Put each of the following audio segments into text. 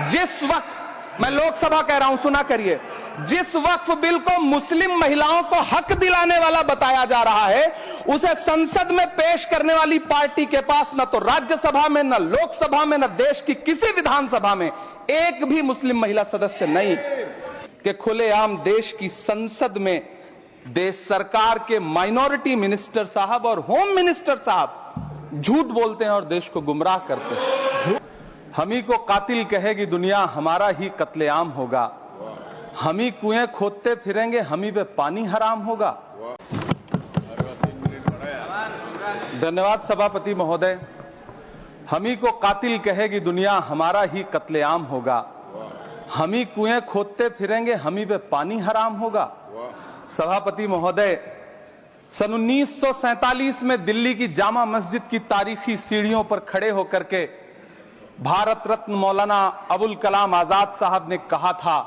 जिस वक्त, मैं लोकसभा कह रहा हूं, सुना करिए, जिस वक्फ बिल को मुस्लिम महिलाओं को हक दिलाने वाला बताया जा रहा है, उसे संसद में पेश करने वाली पार्टी के पास न तो राज्यसभा में, न लोकसभा में, न देश की किसी विधानसभा में एक भी मुस्लिम महिला सदस्य नहीं कि खुलेआम देश की संसद में देश सरकार के माइनॉरिटी मिनिस्टर साहब और होम मिनिस्टर साहब झूठ बोलते हैं और देश को गुमराह करते हैं। हम ही को कातिल कहेगी दुनिया, हमारा ही कत्लेआम होगा। हम ही कुएं खोदते फिरेंगे, हम ही पे पानी हराम होगा। धन्यवाद सभापति महोदय। हम ही को कातिल कहेगी दुनिया, हमारा ही कत्लेआम होगा। हम ही कुएं खोदते फिरेंगे, हम ही पे पानी हराम होगा। सभापति महोदय, सन 1947 में दिल्ली की जामा मस्जिद की तारीखी सीढ़ियों पर खड़े होकर के भारत रत्न मौलाना अबुल कलाम आजाद साहब ने कहा था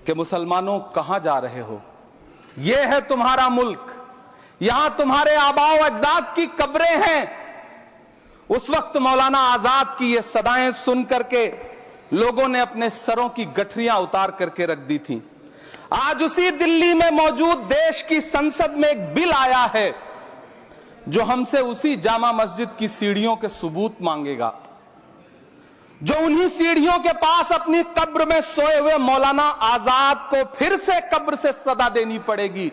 कि मुसलमानों कहां जा रहे हो, यह है तुम्हारा मुल्क, यहां तुम्हारे आबाओ अजदाद की कब्रें हैं। उस वक्त मौलाना आजाद की ये सदाएं सुन करके लोगों ने अपने सरों की गठरियां उतार करके रख दी थी। आज उसी दिल्ली में मौजूद देश की संसद में एक बिल आया है जो हमसे उसी जामा मस्जिद की सीढ़ियों के सबूत मांगेगा, जो उन्हीं सीढ़ियों के पास अपनी कब्र में सोए हुए मौलाना आजाद को फिर से कब्र से सदा देनी पड़ेगी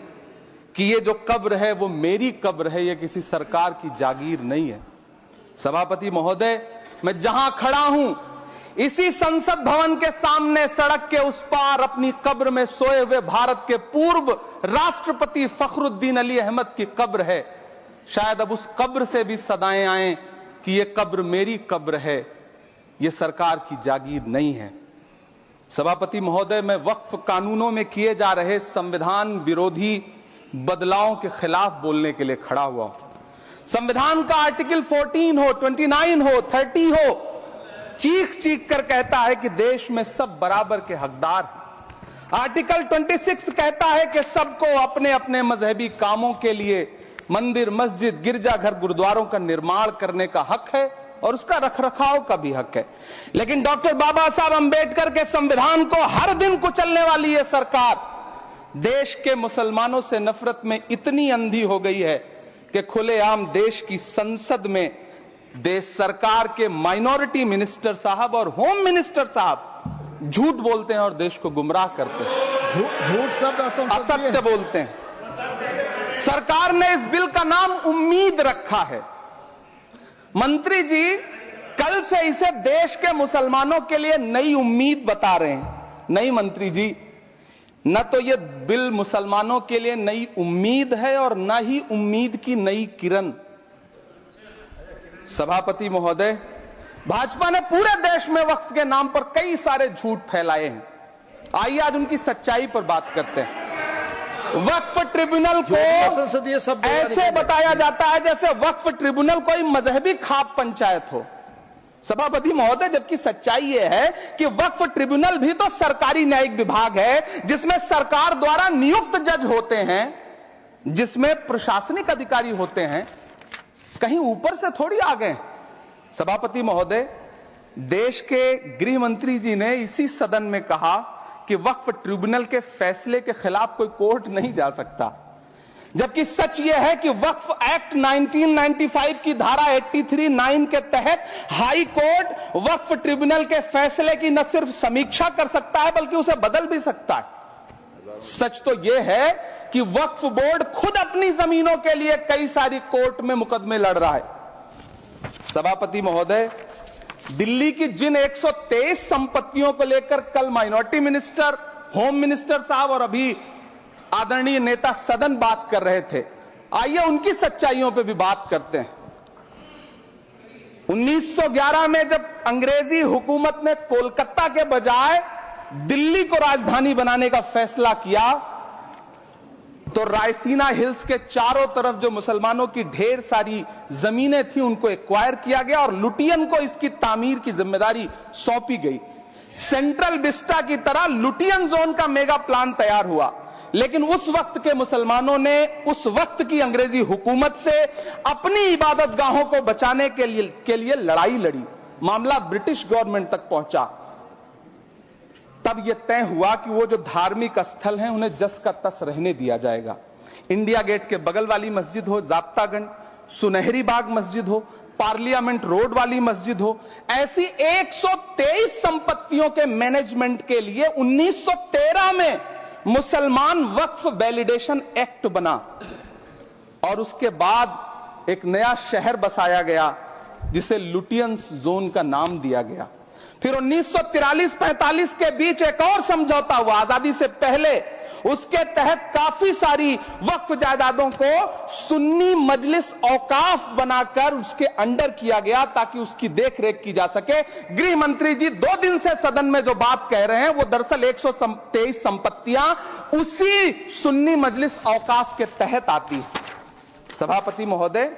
कि ये जो कब्र है वो मेरी कब्र है, ये किसी सरकार की जागीर नहीं है। सभापति महोदय, मैं जहां खड़ा हूं इसी संसद भवन के सामने सड़क के उस पार अपनी कब्र में सोए हुए भारत के पूर्व राष्ट्रपति फखरुद्दीन अली अहमद की कब्र है। शायद अब उस कब्र से भी सदाएं आए कि ये कब्र मेरी कब्र है, ये सरकार की जागीर नहीं है। सभापति महोदय, मैं वक्फ कानूनों में किए जा रहे संविधान विरोधी बदलावों के खिलाफ बोलने के लिए खड़ा हुआ हूं। संविधान का आर्टिकल 14 हो, 29 हो, 30 हो, चीख चीख कर कहता है कि देश में सब बराबर के हकदार हैं। आर्टिकल 26 कहता है कि सबको अपने अपने मजहबी कामों के लिए मंदिर, मस्जिद, गिरजाघर, गुरुद्वारों का निर्माण करने का हक है और उसका रखरखाव का भी हक है। लेकिन डॉक्टर बाबा साहब अंबेडकर के संविधान को हर दिन कुचलने वाली ये सरकार देश के मुसलमानों से नफरत में इतनी अंधी हो गई है कि खुलेआम देश की संसद में देश सरकार के माइनॉरिटी मिनिस्टर साहब और होम मिनिस्टर साहब झूठ बोलते हैं और देश को गुमराह करते हैं। झूठ शब्द असत्य बोलते हैं। सरकार ने इस बिल का नाम उम्मीद रखा है। मंत्री जी कल से इसे देश के मुसलमानों के लिए नई उम्मीद बता रहे हैं। नहीं मंत्री जी, न तो ये बिल मुसलमानों के लिए नई उम्मीद है और न ही उम्मीद की नई किरण। सभापति महोदय, भाजपा ने पूरे देश में वक्फ के नाम पर कई सारे झूठ फैलाए हैं। आइए आज उनकी सच्चाई पर बात करते हैं। वक्फ ट्रिब्यूनल को ऐसे बताया जाता है जैसे वक्फ ट्रिब्यूनल कोई मजहबी खाप पंचायत हो। सभापति महोदय, जबकि सच्चाई यह है कि वक्फ ट्रिब्यूनल भी तो सरकारी न्यायिक विभाग है जिसमें सरकार द्वारा नियुक्त जज होते हैं, जिसमें प्रशासनिक अधिकारी होते हैं, कहीं ऊपर से थोड़ी आ गए। सभापति महोदय, देश के गृह मंत्री जी ने इसी सदन में कहा कि वक्फ ट्रिब्यूनल के फैसले के खिलाफ कोई कोर्ट नहीं जा सकता, जबकि सच यह है कि वक्फ एक्ट 1995 की धारा 83(9) के तहत हाई कोर्ट वक्फ ट्रिब्यूनल के फैसले की न सिर्फ समीक्षा कर सकता है बल्कि उसे बदल भी सकता है। सच तो यह है कि वक्फ बोर्ड खुद अपनी जमीनों के लिए कई सारी कोर्ट में मुकदमे लड़ रहा है। सभापति महोदय, दिल्ली की जिन 123 संपत्तियों को लेकर कल माइनॉरिटी मिनिस्टर, होम मिनिस्टर साहब और अभी आदरणीय नेता सदन बात कर रहे थे, आइए उनकी सच्चाइयों पे भी बात करते हैं। 1911 में जब अंग्रेजी हुकूमत ने कोलकाता के बजाय दिल्ली को राजधानी बनाने का फैसला किया तो रायसीना हिल्स के चारों तरफ जो मुसलमानों की ढेर सारी जमीनें थी उनको एक्वायर किया गया और लुटियन को इसकी तामीर की जिम्मेदारी सौंपी गई। सेंट्रल विस्टा की तरह लुटियन जोन का मेगा प्लान तैयार हुआ, लेकिन उस वक्त के मुसलमानों ने उस वक्त की अंग्रेजी हुकूमत से अपनी इबादत गाहों को बचाने के लिए लड़ाई लड़ी। मामला ब्रिटिश गवर्नमेंट तक पहुंचा, तब यह तय हुआ कि वो जो धार्मिक स्थल हैं उन्हें जस का तस रहने दिया जाएगा। इंडिया गेट के बगल वाली मस्जिद हो, जाप्तागंज, सुनहरी बाग मस्जिद हो, पार्लियामेंट रोड वाली मस्जिद हो, ऐसी 123 संपत्तियों के मैनेजमेंट के लिए 1913 में मुसलमान वक्फ वैलिडेशन एक्ट बना और उसके बाद एक नया शहर बसाया गया जिसे लुटियंस जोन का नाम दिया गया। फिर 1943-45 के बीच एक और समझौता हुआ आजादी से पहले, उसके तहत काफी सारी वक्फ जायदादों को सुन्नी मजलिस औकाफ बनाकर उसके अंडर किया गया ताकि उसकी देखरेख की जा सके। गृह मंत्री जी 2 दिन से सदन में जो बात कह रहे हैं वो दरअसल 123 संपत्तियां उसी सुन्नी मजलिस औकाफ के तहत आती। सभापति महोदय,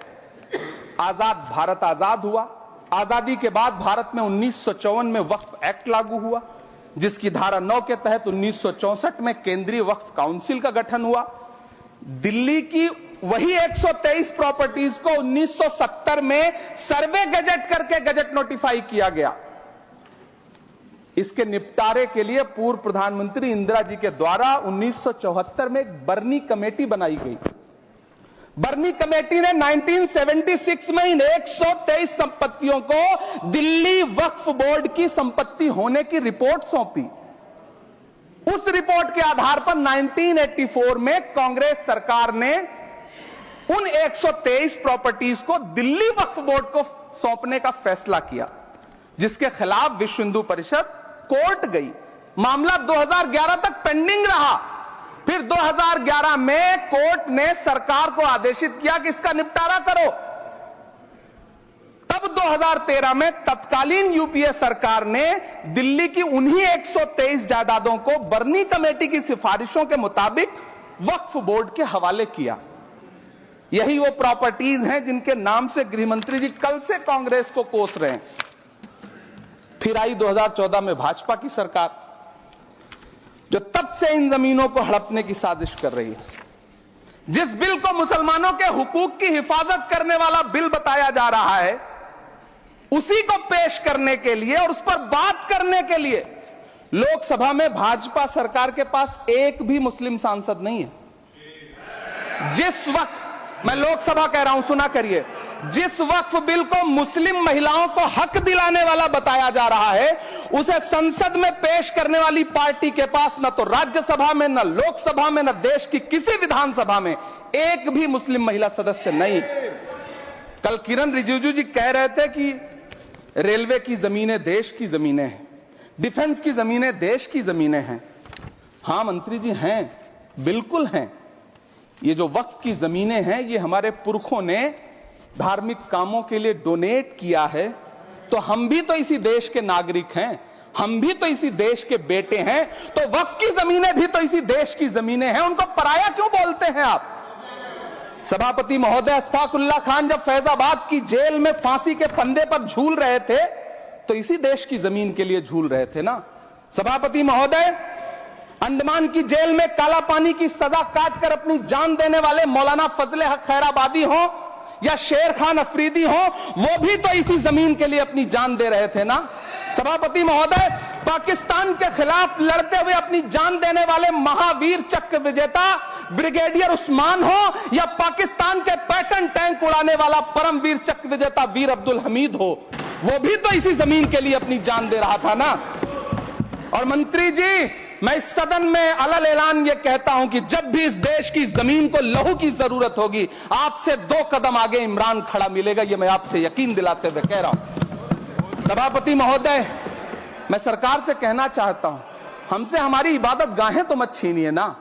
आजाद भारत आजाद हुआ। आजादी के बाद भारत में 1954 में वक्फ एक्ट लागू हुआ, जिसकी धारा 9 के तहत 1964 में केंद्रीय वक्फ काउंसिल का गठन हुआ। दिल्ली की वही 123 प्रॉपर्टीज को 1970 में सर्वे गजट करके गजट नोटिफाई किया गया। इसके निपटारे के लिए पूर्व प्रधानमंत्री इंदिरा जी के द्वारा 1974 में एक बर्नी कमेटी बनाई गई। बर्नी कमेटी ने 1976 में इन 123 संपत्तियों को दिल्ली वक्फ बोर्ड की संपत्ति होने की रिपोर्ट सौंपी। उस रिपोर्ट के आधार पर 1984 में कांग्रेस सरकार ने उन 123 प्रॉपर्टीज को दिल्ली वक्फ बोर्ड को सौंपने का फैसला किया, जिसके खिलाफ विश्व हिंदू परिषद कोर्ट गई। मामला 2011 तक पेंडिंग रहा। फिर 2011 में कोर्ट ने सरकार को आदेशित किया कि इसका निपटारा करो। तब 2013 में तत्कालीन यूपीए सरकार ने दिल्ली की उन्हीं 123 जायदादों को बर्नी कमेटी की सिफारिशों के मुताबिक वक्फ बोर्ड के हवाले किया। यही वो प्रॉपर्टीज हैं जिनके नाम से गृह मंत्री जी कल से कांग्रेस को कोस रहे हैं। फिर आई 2014 में भाजपा की सरकार, जो तब से इन जमीनों को हड़पने की साजिश कर रही है। जिस बिल को मुसलमानों के हुकूक की हिफाजत करने वाला बिल बताया जा रहा है, उसी को पेश करने के लिए और उस पर बात करने के लिए लोकसभा में भाजपा सरकार के पास एक भी मुस्लिम सांसद नहीं है। जिस वक्त, मैं लोकसभा कह रहा हूं, सुना करिए, जिस वक्फ बिल को मुस्लिम महिलाओं को हक दिलाने वाला बताया जा रहा है, उसे संसद में पेश करने वाली पार्टी के पास न तो राज्यसभा में, न लोकसभा में, न देश की किसी विधानसभा में एक भी मुस्लिम महिला सदस्य नहीं। कल किरण रिजिजू जी कह रहे थे कि रेलवे की जमीनें देश की जमीनें हैं, डिफेंस की जमीनें देश की जमीनें हैं। हां मंत्री जी, हैं, बिल्कुल हैं। ये जो वक्फ की जमीनें हैं, ये हमारे पुरखों ने धार्मिक कामों के लिए डोनेट किया है, तो हम भी तो इसी देश के नागरिक हैं, हम भी तो इसी देश के बेटे हैं, तो वक्फ की जमीनें भी तो इसी देश की जमीनें हैं। उनको पराया क्यों बोलते हैं आप? सभापति महोदय, अशफाकुल्लाह खान जब फैजाबाद की जेल में फांसी के फंदे पर झूल रहे थे, तो इसी देश की जमीन के लिए झूल रहे थे ना। सभापति महोदय, अंडमान की जेल में काला पानी की सजा काटकर अपनी जान देने वाले मौलाना फजले हक खैराबादी हो या शेर खान अफरीदी हो, वो भी तो इसी जमीन के लिए अपनी जान दे रहे थे ना। सभापति महोदय, पाकिस्तान के खिलाफ लड़ते हुए अपनी जान देने वाले महावीर चक्र विजेता ब्रिगेडियर उस्मान हो या पाकिस्तान के पैटर्न टैंक उड़ाने वाला परमवीर चक्र विजेता वीर अब्दुल हमीद हो, वो भी तो इसी जमीन के लिए अपनी जान दे रहा था ना। और मंत्री जी, मैं इस सदन में अलल ऐलान ये कहता हूं कि जब भी इस देश की जमीन को लहू की जरूरत होगी, आपसे 2 कदम आगे इमरान खड़ा मिलेगा, ये मैं आपसे यकीन दिलाते हुए कह रहा हूं। सभापति महोदय, मैं सरकार से कहना चाहता हूं, हमसे हमारी इबादत गाहें तो मत छीनिए ना,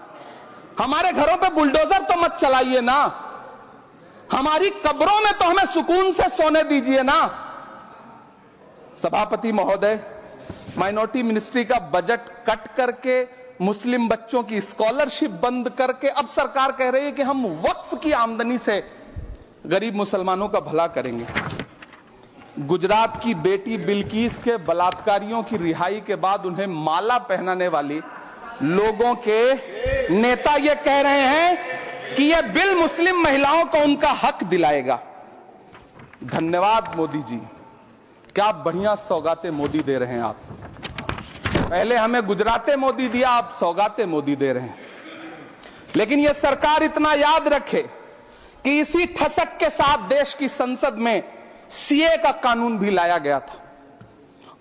हमारे घरों पे बुलडोजर तो मत चलाइए ना, हमारी कब्रों में तो हमें सुकून से सोने दीजिए ना। सभापति महोदय, माइनॉरिटी मिनिस्ट्री का बजट कट करके, मुस्लिम बच्चों की स्कॉलरशिप बंद करके अब सरकार कह रही है कि हम वक्फ की आमदनी से गरीब मुसलमानों का भला करेंगे। गुजरात की बेटी बिल्किस के बलात्कारियों की रिहाई के बाद उन्हें माला पहनाने वाली लोगों के नेता ये कह रहे हैं कि यह बिल मुस्लिम महिलाओं को उनका हक दिलाएगा। धन्यवाद मोदी जी, क्या बढ़िया सौगातें मोदी दे रहे हैं आप। पहले हमें गुजराते मोदी दिया, आप सौगातें मोदी दे रहे हैं। लेकिन यह सरकार इतना याद रखे कि इसी ठसक के साथ देश की संसद में सीए का कानून भी लाया गया था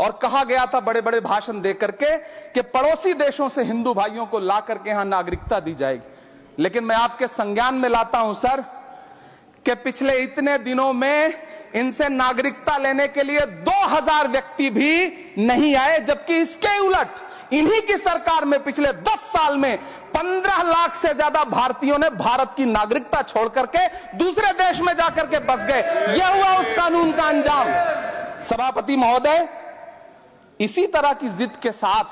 और कहा गया था बड़े बड़े भाषण देकर के कि पड़ोसी देशों से हिंदू भाइयों को ला करके यहां नागरिकता दी जाएगी। लेकिन मैं आपके संज्ञान में लाता हूं सर कि पिछले इतने दिनों में इनसे नागरिकता लेने के लिए 2000 व्यक्ति भी नहीं आए, जबकि इसके उलट इन्हीं की सरकार में पिछले 10 साल में 15 लाख से ज्यादा भारतीयों ने भारत की नागरिकता छोड़ करके दूसरे देश में जाकर के बस गए। यह हुआ उस कानून का अंजाम। सभापति महोदय, इसी तरह की जिद के साथ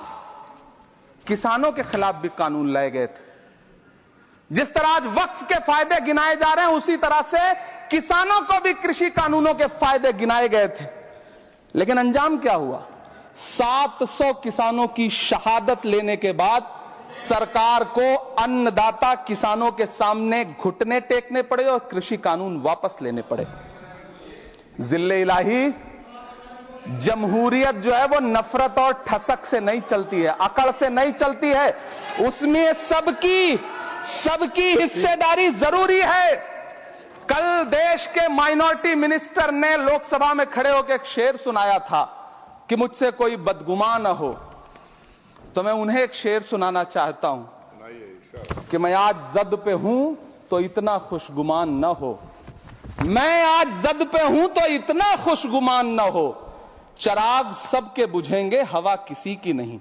किसानों के खिलाफ भी कानून लाए गए थे। जिस तरह आज वक्फ के फायदे गिनाए जा रहे हैं, उसी तरह से किसानों को भी कृषि कानूनों के फायदे गिनाए गए थे। लेकिन अंजाम क्या हुआ? 700 किसानों की शहादत लेने के बाद सरकार को अन्नदाता किसानों के सामने घुटने टेकने पड़े और कृषि कानून वापस लेने पड़े। जिल्ले इलाही, जमहूरियत जो है वो नफरत और ठसक से नहीं चलती है, अकड़ से नहीं चलती है। उसमें सबकी हिस्सेदारी जरूरी है। कल देश के माइनॉरिटी मिनिस्टर ने लोकसभा में खड़े होकर एक शेर सुनाया था कि मुझसे कोई बदगुमान न हो, तो मैं उन्हें एक शेर सुनाना चाहता हूं कि मैं आज जद पे हूं तो इतना खुशगुमान न हो, मैं आज जद पे हूं तो इतना खुशगुमान न हो, चराग सबके बुझेंगे हवा किसी की नहीं।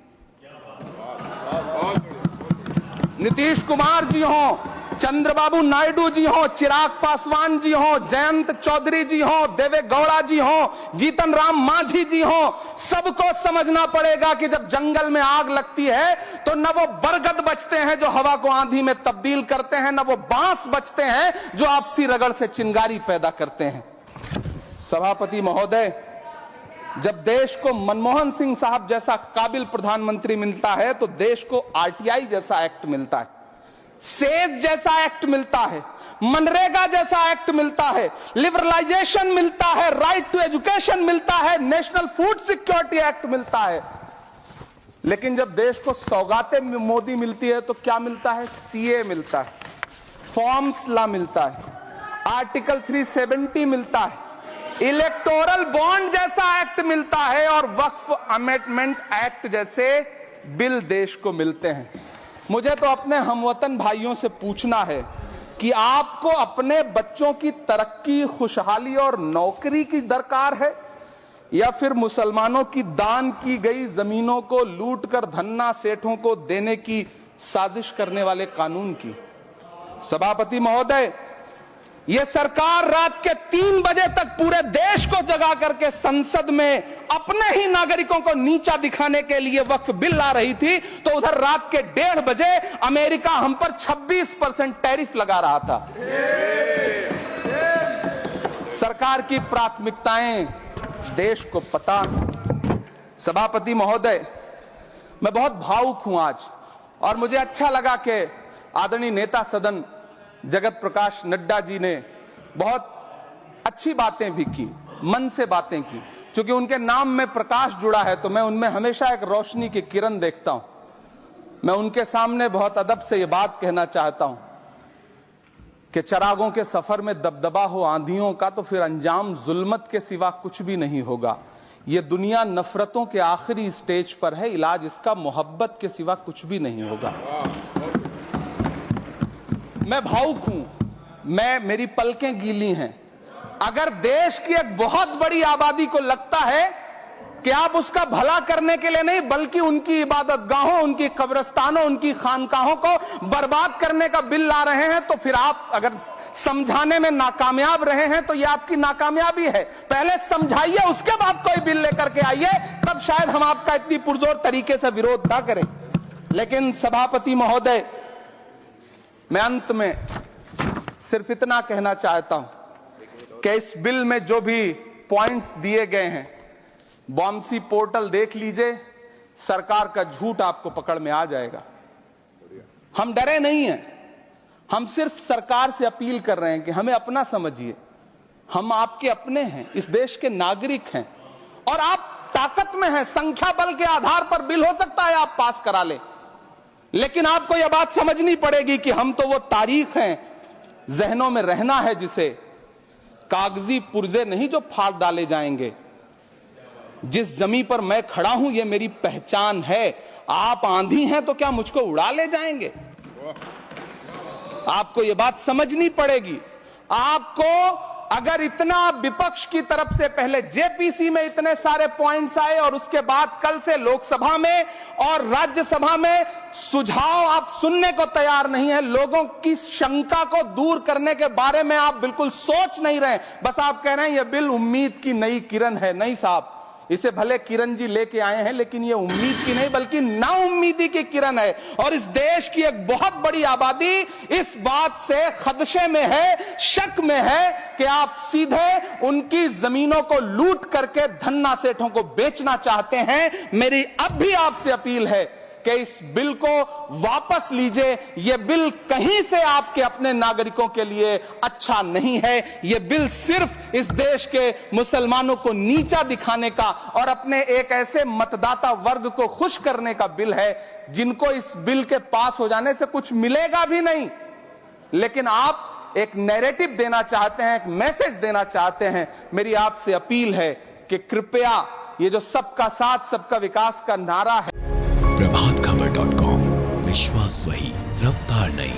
नीतीश कुमार जी हो, चंद्रबाबू नायडू जी हो, चिराग पासवान जी हो, जयंत चौधरी जी हो, देवे गौड़ा जी हो, जीतन राम मांझी जी हो, सबको समझना पड़ेगा कि जब जंगल में आग लगती है तो न वो बरगद बचते हैं जो हवा को आंधी में तब्दील करते हैं, न वो बांस बचते हैं जो आपसी रगड़ से चिंगारी पैदा करते हैं। सभापति महोदय, जब देश को मनमोहन सिंह साहब जैसा काबिल प्रधानमंत्री मिलता है तो देश को आरटीआई जैसा एक्ट मिलता है, सेज जैसा एक्ट मिलता है, मनरेगा जैसा एक्ट मिलता है, लिबरलाइजेशन मिलता है, राइट टू एजुकेशन मिलता है, नेशनल फूड सिक्योरिटी एक्ट मिलता है। लेकिन जब देश को सौगातें मोदी मिलती है तो क्या मिलता है? सीए मिलता है, फॉर्म्स लॉ मिलता है, आर्टिकल 370 मिलता है, इलेक्टोरल बॉन्ड जैसा एक्ट मिलता है और वक्फ अमेंडमेंट एक्ट जैसे बिल देश को मिलते हैं। मुझे तो अपने हमवतन भाइयों से पूछना है कि आपको अपने बच्चों की तरक्की, खुशहाली और नौकरी की दरकार है या फिर मुसलमानों की दान की गई जमीनों को लूटकर धन्ना सेठों को देने की साजिश करने वाले कानून की? सभापति महोदय, यह सरकार रात के 3 बजे तक पूरे देश को जगा करके संसद में अपने ही नागरिकों को नीचा दिखाने के लिए वक्फ बिल ला रही थी, तो उधर रात के 1:30 बजे अमेरिका हम पर 26% टैरिफ लगा रहा था। सरकार की प्राथमिकताएं देश को पता। सभापति महोदय, मैं बहुत भावुक हूं आज, और मुझे अच्छा लगा कि आदरणीय नेता सदन जगत प्रकाश नड्डा जी ने बहुत अच्छी बातें भी की, मन से बातें की। क्योंकि उनके नाम में प्रकाश जुड़ा है तो मैं उनमें हमेशा एक रोशनी की किरण देखता हूं। मैं उनके सामने बहुत अदब से यह बात कहना चाहता हूं कि चरागों के सफर में दबदबा हो आंधियों का तो फिर अंजाम जुल्मत के सिवा कुछ भी नहीं होगा। यह दुनिया नफरतों के आखिरी स्टेज पर है, इलाज इसका मोहब्बत के सिवा कुछ भी नहीं होगा। मैं भावुक हूं, मेरी पलकें गीली हैं। अगर देश की एक बहुत बड़ी आबादी को लगता है कि आप उसका भला करने के लिए नहीं बल्कि उनकी इबादतगाहों, उनकी कब्रिस्तानों, उनकी खानकाहों को बर्बाद करने का बिल ला रहे हैं, तो फिर आप अगर समझाने में नाकामयाब रहे हैं तो यह आपकी नाकामयाबी है। पहले समझाइए, उसके बाद कोई बिल लेकर के आइए, तब शायद हम आपका इतनी पुरजोर तरीके से विरोध ना करें। लेकिन सभापति महोदय, मैं अंत में सिर्फ इतना कहना चाहता हूं कि इस बिल में जो भी पॉइंट्स दिए गए हैं, बॉम्सी पोर्टल देख लीजिए, सरकार का झूठ आपको पकड़ में आ जाएगा। हम डरे नहीं हैं, हम सिर्फ सरकार से अपील कर रहे हैं कि हमें अपना समझिए। हम आपके अपने हैं, इस देश के नागरिक हैं, और आप ताकत में हैं, संख्या बल के आधार पर बिल हो सकता है आप पास करा ले, लेकिन आपको यह बात समझनी पड़ेगी कि हम तो वो तारीख हैं, जहनों में रहना है जिसे, कागजी पुर्जे नहीं जो फाड़ डाले जाएंगे। जिस जमीन पर मैं खड़ा हूं ये मेरी पहचान है। आप आंधी हैं तो क्या मुझको उड़ा ले जाएंगे? आपको यह बात समझनी पड़ेगी। आपको अगर इतना विपक्ष की तरफ से पहले जेपीसी में इतने सारे पॉइंट्स आए और उसके बाद कल से लोकसभा में और राज्यसभा में सुझाव आप सुनने को तैयार नहीं है, लोगों की शंका को दूर करने के बारे में आप बिल्कुल सोच नहीं रहे, बस आप कह रहे हैं यह बिल उम्मीद की नई किरण है। नहीं साहब, इसे भले किरण जी लेके आए हैं, लेकिन ये उम्मीद की नहीं बल्कि नाउम्मीदी की किरण है। और इस देश की एक बहुत बड़ी आबादी इस बात से खदशे में है, शक में है कि आप सीधे उनकी जमीनों को लूट करके धन्ना सेठों को बेचना चाहते हैं। मेरी अब भी आपसे अपील है कि इस बिल को वापस लीजिए। यह बिल कहीं से आपके अपने नागरिकों के लिए अच्छा नहीं है। यह बिल सिर्फ इस देश के मुसलमानों को नीचा दिखाने का और अपने एक ऐसे मतदाता वर्ग को खुश करने का बिल है जिनको इस बिल के पास हो जाने से कुछ मिलेगा भी नहीं, लेकिन आप एक नैरेटिव देना चाहते हैं, एक मैसेज देना चाहते हैं। मेरी आपसे अपील है कि कृपया ये जो सबका साथ सबका विकास का नारा है, प्रभातखबर.com, विश्वास वही, रफ्तार नहीं।